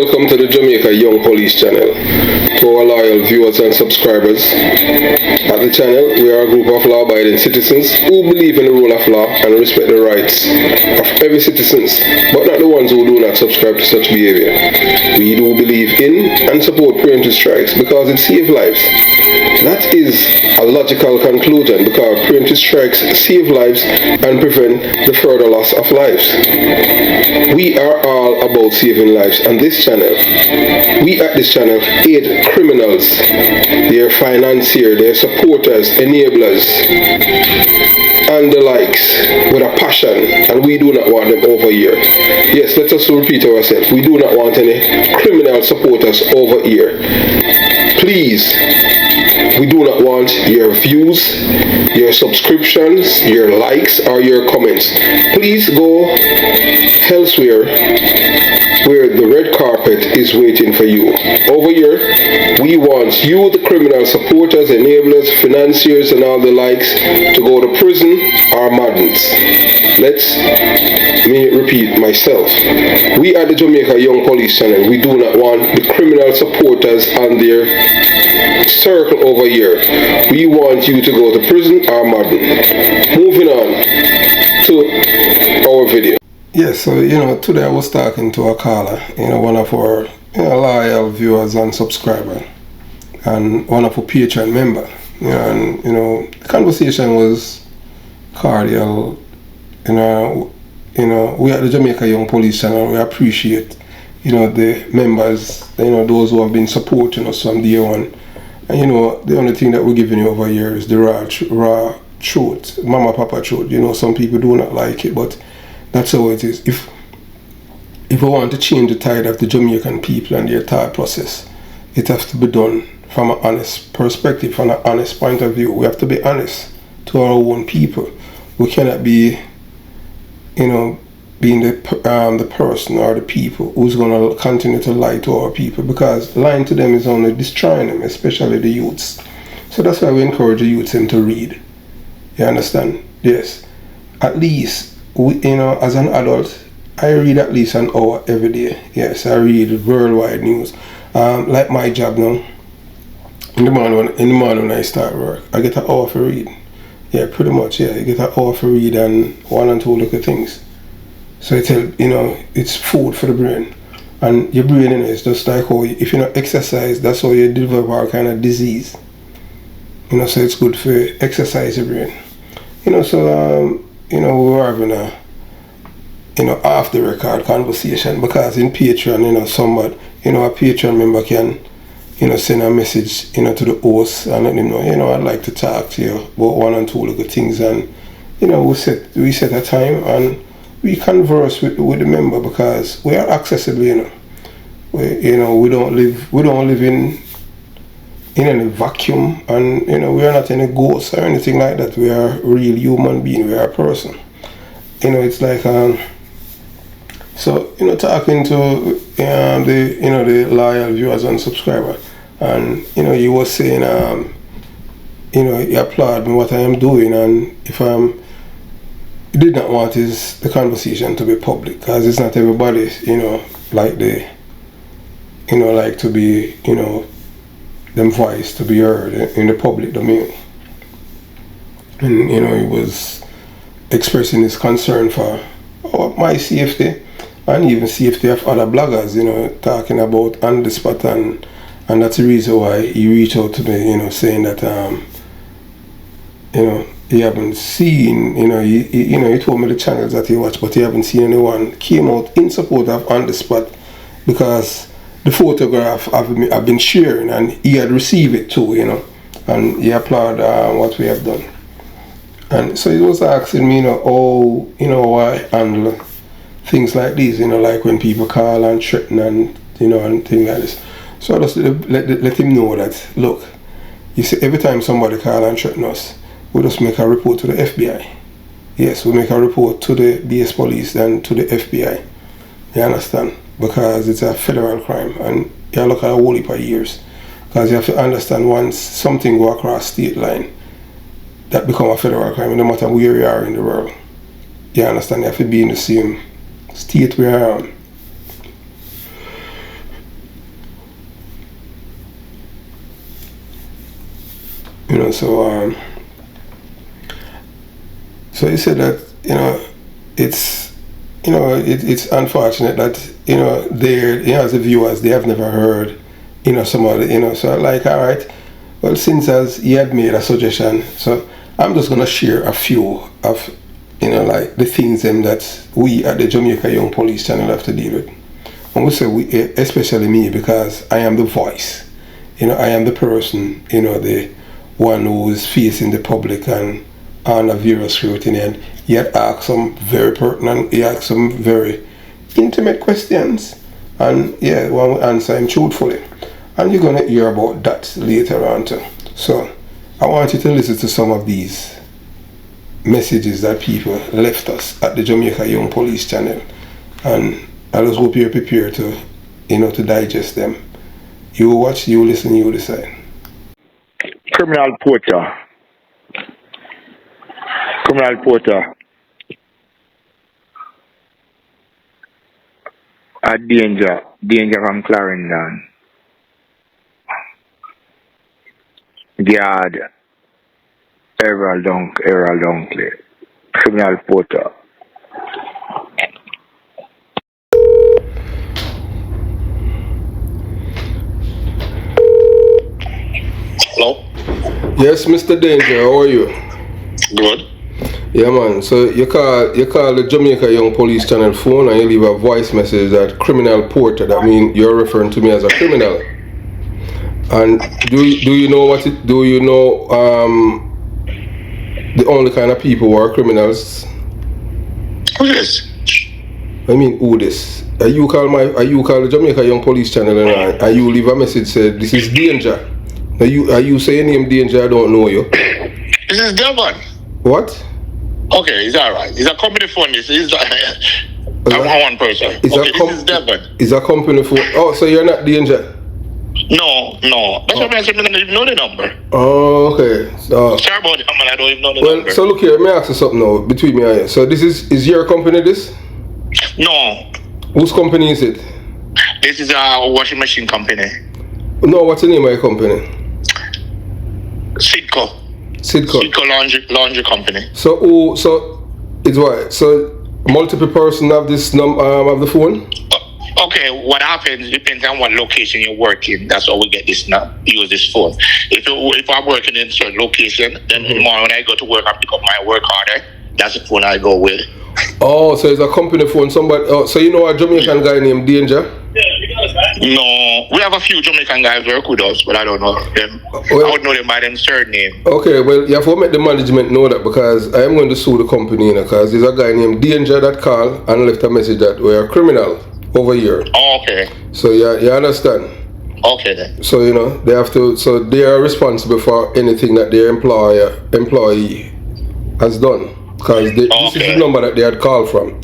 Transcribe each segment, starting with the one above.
Welcome to the Jamaica Young Police channel. To our loyal viewers and subscribers, at the channel we are a group of law-abiding citizens who believe in the rule of law and respect the rights of every citizen, but not the ones who do not subscribe to such behavior. We do believe in and support preemptive strikes because it saves lives. That is a logical conclusion because preemptive strikes save lives and prevent the further loss of lives. We are all about saving lives on this channel. We at this channel aid criminals, their financiers, their supporters, enablers, and the likes with a passion, and we do not want them over here. Yes, let us repeat ourselves. We do not want any criminal supporters over here. Please, we do not want your views, your subscriptions, your likes, or your comments. Please go elsewhere where the red carpet is waiting for you. Over here, we want you, the criminal supporters, enablers, financiers, and all the likes, to go to prison or madness. Let me repeat myself. We at the Jamaica Young Police channel, we do not want the criminal supporters and their circle over here. We want you to go to prison or madness. Moving on to our video. Yes, so today I was talking to a caller, one of our loyal viewers and subscribers, and one of our Patreon members. The conversation was cordial. We at the Jamaica Young Police channel, we appreciate the members, those who have been supporting us from day one. And the only thing that we're giving you over here is the raw truth, mama papa truth. Some people do not like it, but that's how it is. If we want to change the tide of the Jamaican people and their thought process, it has to be done from an honest perspective, from an honest point of view. We have to be honest to our own people. We cannot be, being the person or the people who's going to continue to lie to our people, because lying to them is only destroying them, especially the youths. So that's why we encourage the youths to read. You understand? Yes. At least, as an adult, I read at least an hour every day. Yes, I read worldwide news. Like my job now, in the morning when I start work, I get an hour for read. Yeah, pretty much. Yeah, I get an hour for read and one and two look at things. So it's food for the brain, and your brain is just like how if you don't exercise, that's how you develop all kind of disease. So it's good for exercise your brain. So we were having a off the record conversation, because in Patreon, somebody, a Patreon member can, send a message, to the host and let them know, I'd like to talk to you about one and two little things, and, we set a time and we converse with the member, because we are accessible, we don't live in any vacuum, and we are not any ghosts or anything like that. We are a real human being. We are a person. It's like so talking to the loyal viewers and subscribers, and you was saying you applaud me what I am doing, and if did not want the conversation to be public, because it's not everybody like like to be them voice to be heard in the public domain. And he was expressing his concern for my safety and even safety of other bloggers, talking about on the spot, and that's the reason why he reached out to me, saying that he haven't seen, he told me the channels that he watched, but he haven't seen anyone came out in support of on the spot, because the photograph I've been sharing, and he had received it too, and he applauded what we have done. And so he was asking me, how I handle things like these, like when people call and threaten and, and things like this. So I just let him know that, look, you see, every time somebody call and threaten us, we just make a report to the FBI. Yes, we make a report to the BS police and to the FBI. You understand? Because it's a federal crime, and you look at a whole heap of years. Because you have to understand, once something go across state line, that become a federal crime, no matter where you are in the world. You understand? You have to be in the same state we are on. so he said that, it's, it's unfortunate that, they, as the viewers, they have never heard, some of the, so like, all right, well, since as he had made a suggestion, so I'm just going to share a few of, like the things that we at the Jamaica Young Police channel have to deal with. And we say we, especially me, because I am the voice, I am the person, the one who is facing the public and under various scrutiny, and he had asked some very pertinent, he asked some very intimate questions, and yeah, one will answer him truthfully. And you're going to hear about that later on too. So I want you to listen to some of these messages that people left us at the Jamaica Young Police channel, and I just hope you're prepared to, to digest them. You watch, you listen, you decide. Criminal Porter. Criminal Porter. A danger from Clarendon. Guard Errol Dunkley. Criminal Porter. Hello? Yes, Mr. Danger, how are you? Good. Yeah, man. So you call the Jamaica Young Police channel phone and you leave a voice message that Criminal Porter. That means you're referring to me as a criminal. And do you know the only kind of people who are criminals? Who is? I mean, who this? You call the Jamaica Young Police channel and you leave a message said this is Danger. Now you say your name Danger, I don't know you. This is Devon. What? Okay, it's alright. It's a company phone. I'm one person. Okay, this is Devon. It's a company phone. Oh, so you're not Danger? No. That's why I said I don't even know the number. Oh, okay. So, sorry about that, man. I don't even know the number. Well, so look here, let me ask you something now, between me and you. So this is your company, this? No. Whose company is it? This is a washing machine company. No, what's the name of your company? Sidco laundry company. So it's what? So multiple person have this have the phone? Okay, what happens depends on what location you're working. That's how we get this now. Use this phone. If I'm working in a certain location, then in the morning when I go to work, I pick up my work order. That's the phone I go with. Oh, so it's a company phone. Somebody. Oh, so you know a Jamaican guy named Danger? No, we have a few Jamaican guys work with us, but I don't know them. Well, I would know them by them surname. Okay, well, you have to make the management know that, because I am going to sue the company, because there's a guy named Danger that called and left a message that we are criminal over here. Oh, okay. So you understand? Okay then. So they have to. So they are responsible for anything that their employee has done, because this is the number that they had called from.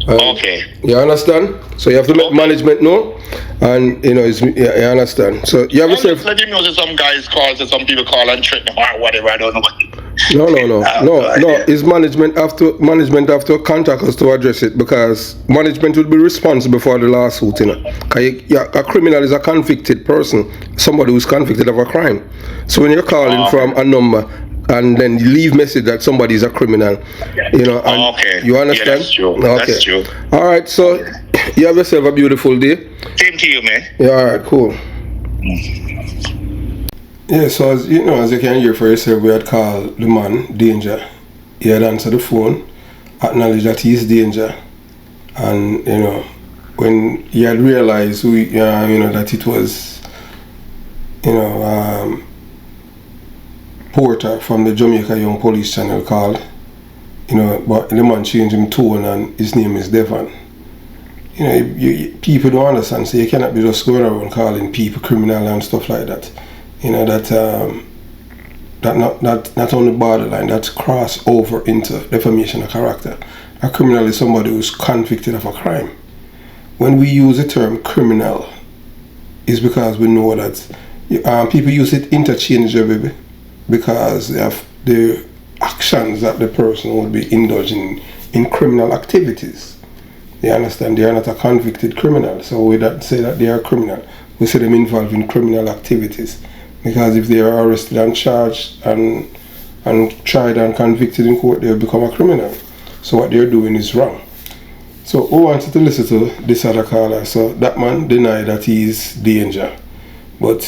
Okay. You understand? So you have to make management know, and you understand. So you have to say. Let him know that some guys call, that some people call and threaten him or whatever. I don't know. No. It's management have to contact us to address it, because management will be responsible for the lawsuit. A criminal is a convicted person, somebody who's convicted of a crime. So when you're calling from a number and then you leave message that somebody is a criminal, and you understand? Yeah, that's true. Okay. That's true. All right, so you have yourself a beautiful day. Same to you, man. Yeah, all right, cool. Yeah, so as you can hear for yourself, we had called the man Danger. He had answered the phone, acknowledged that he is Danger, and when he had realized that it was Porter from the Jamaica Young Police channel called, but the man changed his tone and his name is Devon. People don't understand, so you cannot be just going around calling people criminal and stuff like that. That not only borderline, that's cross over into defamation of character. A criminal is somebody who's convicted of a crime. When we use the term criminal, it's because we know that people use it interchangeably, because they have the actions that the person would be indulging in criminal activities. They understand they are not a convicted criminal, so we don't say that they are criminal. We say them involved in criminal activities. Because if they are arrested and charged and tried and convicted in court, they'll become a criminal. So what they're doing is wrong. So who wanted to listen to this other caller? So that man denied that he is danger, but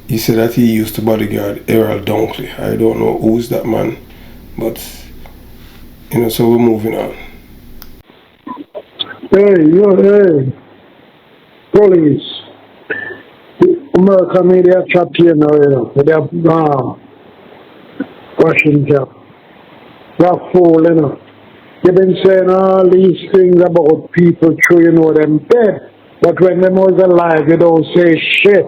he said that he used to bodyguard Errol Dunkley. I don't know who's that man, but so we're moving on. Hey, police. America media chat here now, they have Washington. That fool, They've been saying all these things about people through, them dead. But when them was alive, you don't say shit.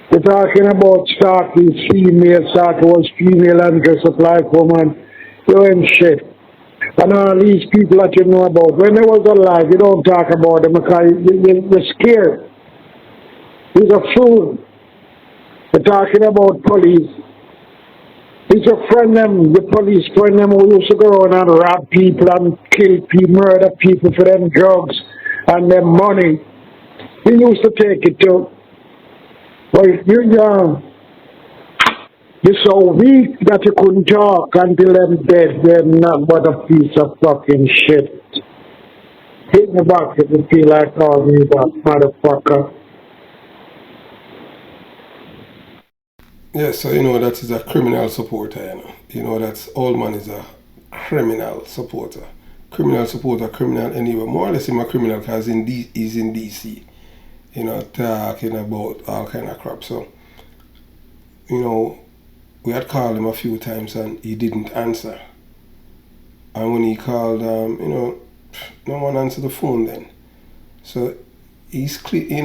You're talking about Starkey's female, Starkey was female and dress up like woman. You ain't shit. And all these people that you know about, when they was alive, you don't talk about them because you're scared. He's a fool. You're talking about police. He's a friend them, the police friend them who used to go around and rob people and kill people, murder people for them drugs and them money. He used to take it too. But you're so weak that you couldn't talk until them dead. They're not but a piece of fucking shit. Hit me back if you feel like calling me that motherfucker. Yeah, so that is a criminal supporter, that's all man is a criminal supporter. Criminal supporter, criminal anyway. More or less him a criminal because he's in DC, talking about all kind of crap. So, we had called him a few times and he didn't answer. And when he called, no one answered the phone then. So he's claiming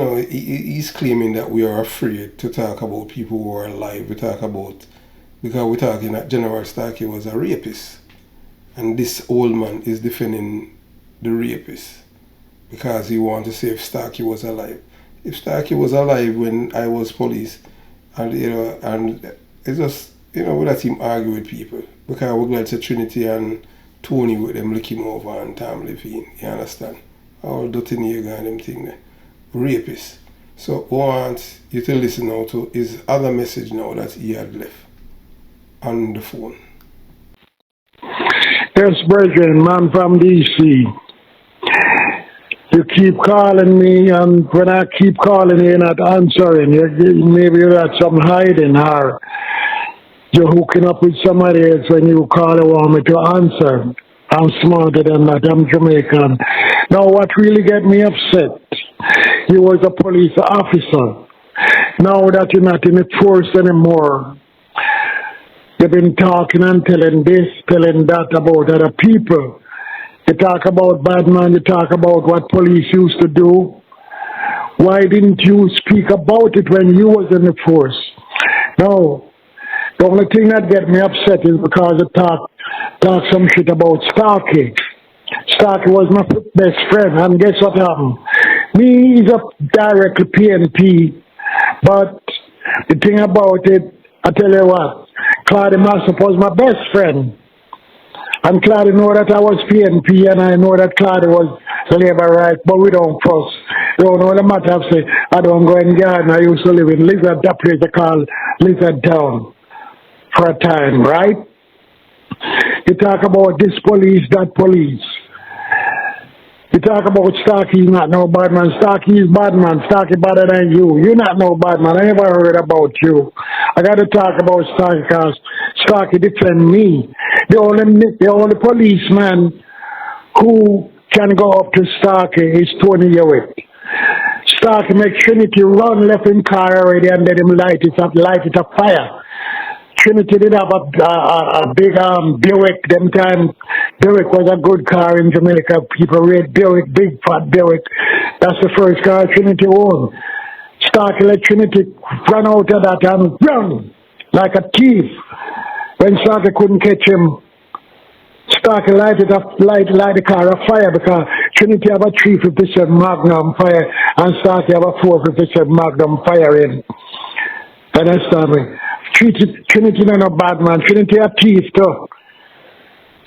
that we are afraid to talk about people who are alive. Because we're talking that General Starkey was a rapist. And this old man is defending the rapist because he wants to say if Starkey was alive. If Starkey was alive when I was police, and it's just, we let him argue with people. Because we're glad to Trinity and Tony with them lick him over and Tom Levine, you understand? All dirty nigga and them thing there. Rapist. So we want you to listen now to his other message now that he had left on the phone. Yes, brethren, man from DC. You keep calling me, and when I keep calling you, you're not answering. Maybe you're at some hiding, or you're hooking up with somebody else when you call and want me to answer. I'm smarter than that. I'm Jamaican. Now, what really get me upset, you was a police officer. Now that you're not in the force anymore, you've been talking and telling this, telling that about other people. You talk about bad man, you talk about what police used to do. Why didn't you speak about it when you was in the force? No. The only thing that get me upset is because you talk some shit about Starkey. Starkey was my best friend, and guess what happened? Me is a direct PNP, but the thing about it, I tell you what, Claude Massop was my best friend. And Claude know that I was PNP, and I know that Claude was labor right, but we don't fuss. You know the matter of say, I don't go in garden. I used to live in Lizard, that place they call Lizard Town for a time, right? You talk about this police, that police. You talk about Starkey, not no bad man. Starkey is bad man. Starkey better than you. You're not no bad man. I never heard about you. I got to talk about Starkey because Starkey defend me. The only policeman who can go up to Starkey is Tony Hewitt. Starkey make Trinity run left in car already and let him light it up fire. Trinity did have a big Buick. Them time, Buick was a good car in Jamaica. People rate Buick, big fat Buick. That's the first car Trinity owned. Starkey let Trinity run out of that and run like a thief. When Starkey couldn't catch him, Starkey light the car on fire because Trinity have a 357 Magnum fire and Starkey have a 457 Magnum fire in. Understand me? Trinity not a bad man. Trinity a thief too.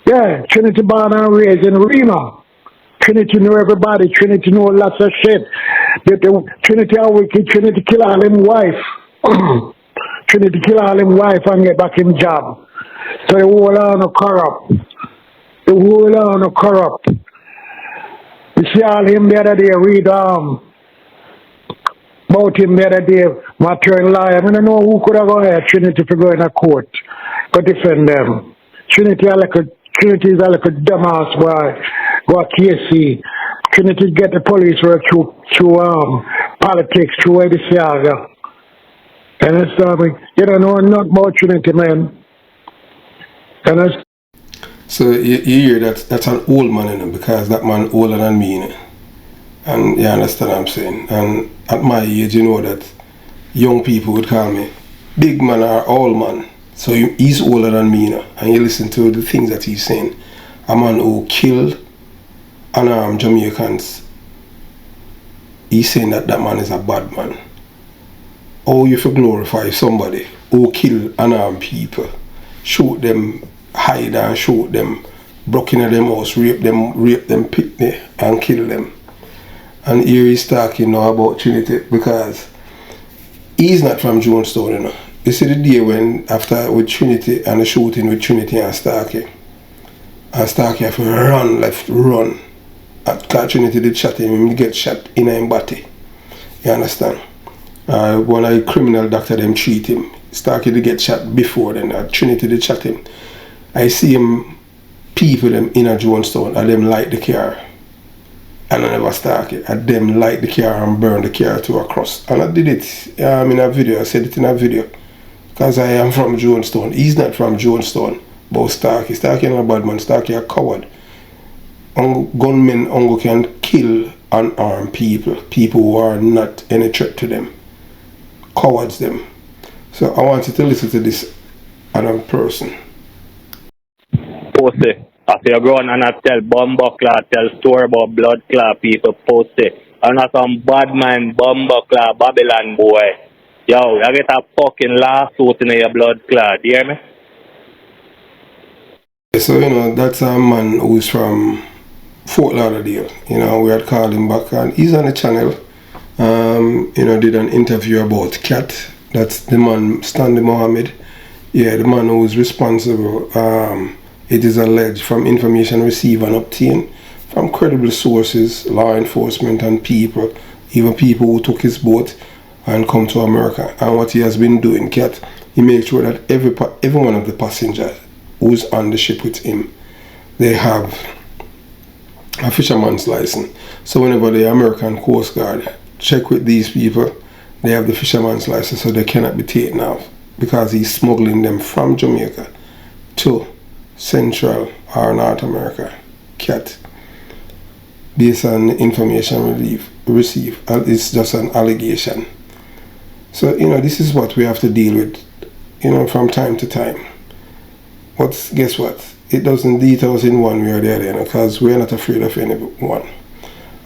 Yeah, Trinity born and raised in Reno. Trinity know everybody. Trinity know lots of shit. Trinity are wicked. Trinity kill all him wife. Trinity kill all him wife and get back him job. So the whole on a corrupt. The whole on a corrupt. You see all him the other day read about him the other day, material lie. I don't know who could have gone here, Trinity, to go in a court to defend them. Trinity is like a dumbass boy. Go a KC. Trinity get the police work through politics, through where the saga. And it's you don't know nothing about Trinity, man. And it's so you hear that's an old man in him, because that man older than me, you know? And you understand what I'm saying. And at my age, you know that young people would call me big man or old man. So he's older than me, you know? And you listen to the things that he's saying. A man who killed unarmed Jamaicans, he's saying that man is a bad man. Or you should glorify somebody who killed unarmed people, shoot them, hide and shoot them, broke into them house, rape them, pick them and kill them. And here he's talking now about Trinity, because he's not from Jonestown, you know. You see the day when, after with Trinity and the shooting with Trinity and Starkey have to run. Because Trinity did shot him, he get shot in his body. You understand? One of the criminal doctor them treat him. Starkey did get shot before then. Trinity did shot him. I see him, people them in a Jonestown, and them light the car. And I never Starkey. And them light the car and burn the car to a cross. And I did it in a video. I said it in a video. Because I am from Jonestown. He's not from Jonestown. But Starkey not a bad man. Starkey a coward. Gunmen can kill unarmed people. People who are not any threat to them. Cowards them. So I want you to listen to this other person. Pussy. After you go on and I tell Bumbuckler, tell story about blood clot people, pussy. And not some bad man Bumbuckler Babylon boy. Yo, you get a fucking lawsuit in your blood clot, you hear me? So, you know, that's a man who's from Fort Lauderdale. You know, we had called him back and he's on the channel. You know, did an interview about Cat. That's the man, Stanley Mohammed. Yeah, the man who is responsible. It is alleged from information received and obtained from credible sources, law enforcement and people, even people who took his boat and come to America. And what he has been doing, Cat, he makes sure that every one of the passengers who's on the ship with him, they have a fisherman's license. So whenever the American Coast Guard check with these people, they have the fisherman's license, so they cannot be taken off, because he's smuggling them from Jamaica to Central or North America. Cat, based on information received, it's just an allegation. So, you know, this is what we have to deal with, you know, from time to time. But guess what? It doesn't detail us in one way or the other, you know, because we're not afraid of anyone.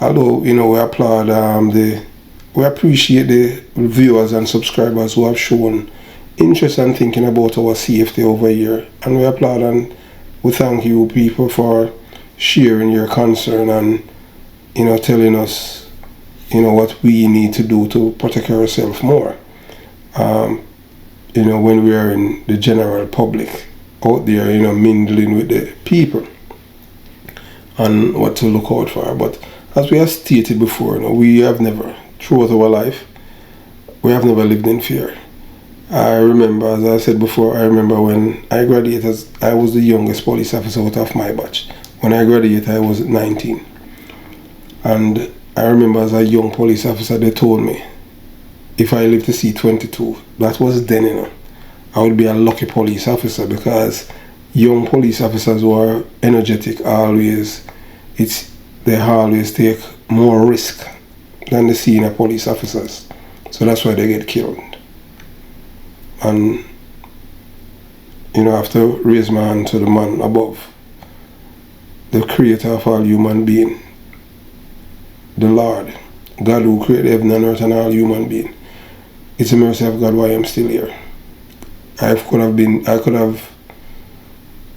Although, you know, we applaud we appreciate the viewers and subscribers who have shown interest and thinking about our safety over here, and we applaud and we thank you people for sharing your concern and, you know, telling us, you know, what we need to do to protect ourselves more, you know, when we are in the general public out there, you know, mingling with the people and what to look out for. But as we have stated before, you know, we have never, throughout our life, we have never lived in fear. I remember, as I said before, I remember when I graduated, I was the youngest police officer out of my batch. When I graduated, I was 19. And I remember as a young police officer, they told me, if I live to see 22, that was then, you know, I would be a lucky police officer, because young police officers who are energetic they always take more risk than the senior police officers. So that's why they get killed. And, you know, I have to raise my hand to the man above, the creator of all human being, the Lord, God who created heaven and earth and all human being. It's a mercy of God why I'm still here. I could have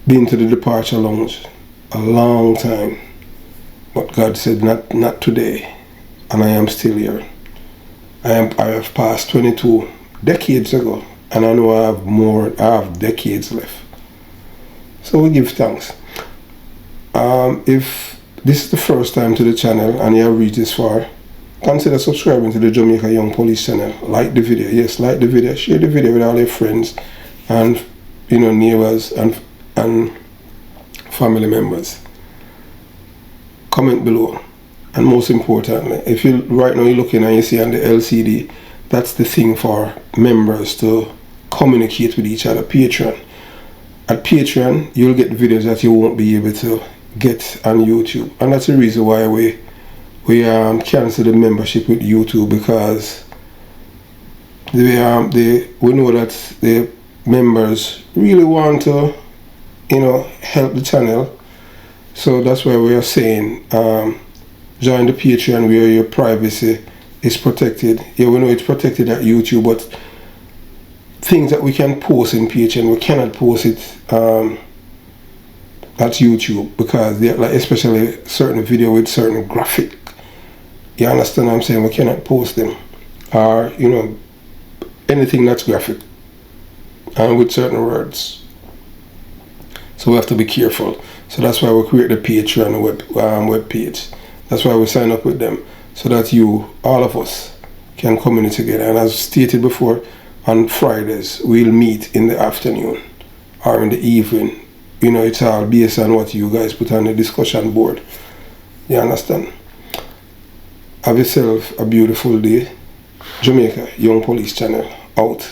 been to the departure lounge a long time, but God said not today, and I am still here. I have passed 22 decades ago, and I know I have decades left. So we give thanks. If this is the first time to the channel and you have reached this far, consider subscribing to the Jamaica Young Police channel. Like the video, yes, like the video, share the video with all your friends and neighbors and family members. Comment below, and most importantly, if you right now you're looking and you see on the LCD, that's the thing for members to communicate with each other. Patreon. At Patreon, you'll get videos that you won't be able to get on YouTube, and that's the reason why we cancel the membership with YouTube, because we know that the members really want to help the channel. So that's why we are saying join the Patreon, where your privacy is protected. Yeah, we know it's protected at YouTube, but things that we can post in Patreon, we cannot post it at YouTube, because they're like, especially certain video with certain graphic. You understand what I'm saying? We cannot post them, or anything that's graphic and with certain words. So we have to be careful. So that's why we create the Patreon web page. That's why we sign up with them, so that all of us, can communicate together. And as stated before, on Fridays we'll meet in the afternoon or in the evening. It's all based on what you guys put on the discussion board. You understand? Have yourself a beautiful day. Jamaica Young Police channel out.